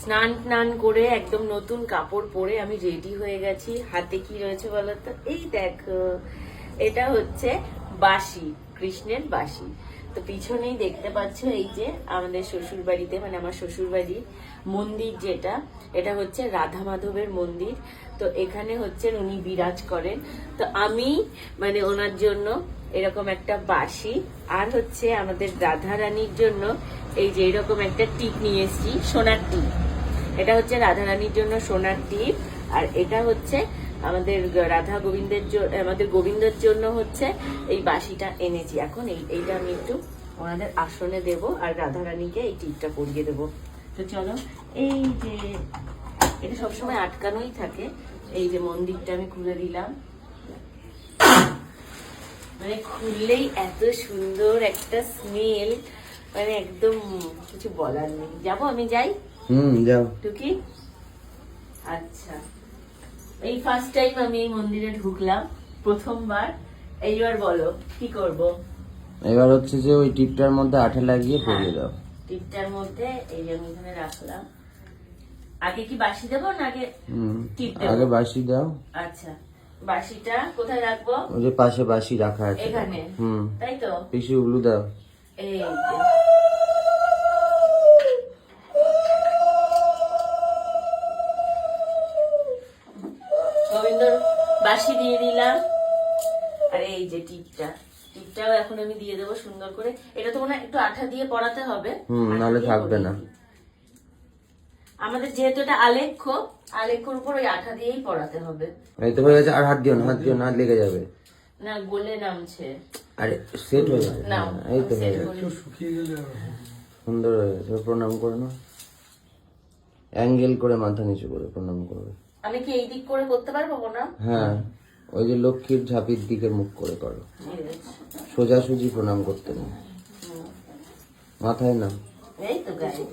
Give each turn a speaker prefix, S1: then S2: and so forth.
S1: স্নান টান করে একদম নতুন কাপড় পরে আমি রেডি হয়ে গেছি। হাতে কি রয়েছে বলতো? এই দেখো, এটা হচ্ছে বাঁশি, কৃষ্ণের বাঁশি। তো পিছনেই দেখতে পাচ্ছ এই যে আমাদের শ্বশুর বাড়িতে, মানে আমার শ্বশুর বাড়ির মন্দির যেটা, এটা হচ্ছে রাধা মাধবের মন্দির। তো এখানে হচ্ছেন উনি বিরাজ করেন। তো আমি মানে ওনার জন্য এরকম একটা বাঁশি, আর হচ্ছে আমাদের রাধা রানীর জন্য এই যে এরকম একটা টিপ নিয়ে এসেছি, সোনার টিপ। এটা হচ্ছে রাধা রানীর জন্য সোনার টিপ, আর এটা হচ্ছে আমাদের রাধা গোবিন্দের জন্য, আমাদের গোবিন্দের জন্য হচ্ছে এই বাঁশিটা এনেছি। এখন এইটা আমি একটু ওনাদের আসনে দেব, আর রাধা রানীকে এই টিপটা পরিয়ে দেবো। তো চলো, এই যে এটা সবসময় আটকানোই থাকে, এই যে মন্দিরটা আমি খুলে দিলাম। মানে খুললেই এত সুন্দর একটা স্মেল, মানে একদম কিছু বলার নেই। যাবো, আমি যাই।
S2: যাও।
S1: টুকি, আচ্ছা, এই ফার্স্ট টাইম আমি এই মন্দিরে ঢুকলাম, প্রথমবার। এইবার বলো কি করব?
S2: এবার হচ্ছে যে ওই টিপটার মধ্যে আঠা লাগিয়ে পরিয়ে দাও।
S1: টিপটার মধ্যে এই যে আমি এখানে রাখলাম। আগে কি বাঁশি দেবো না আগে টিপ দেবো?
S2: আগে বাঁশি দাও।
S1: আচ্ছা, বাঁশিটা কোথায় রাখবো?
S2: ওই যে পাশে বাঁশি রাখা আছে
S1: এখানে, তাই তো?
S2: পিছু উলু দাও।
S1: এই যে গোবিন্দর বাঁশি দিয়ে দিলাম, আর এই যে টিপটাও এখন আমি দিয়ে দেবো সুন্দর করে। এটা তো মনে হয় একটু আঠা দিয়ে পরাতে হবে,
S2: নাহলে থাকবে না।
S1: আমাদের যেহেতু এটা আলেখ্যর উপর ওই আঠা দিয়েই পরাতে হবে।
S2: এই তো হয়ে গেছে। আর হাত দিও না, হাত দিও না, হাত লেগে যাবে।
S1: না, গলে নামছে।
S2: আরে সেট হয়ে যাবে।
S1: না,
S2: এই তো হয়ে
S1: set
S2: গেছে,
S1: করে।
S2: সুন্দর হয়ে গেছে। প্রণাম করে নাও, অ্যাঙ্গেল করে মাথা নিচু করে প্রণাম করবে।
S1: আমি কি এই দিক করে করতে পারবো না?
S2: হ্যাঁ, ওই যে লক্ষ্মীর ঝাঁপির দিকে মুখ করে করো। সোজাসুজি প্রণাম করতে নেই, মাথায় না।
S1: এই তো গায়ে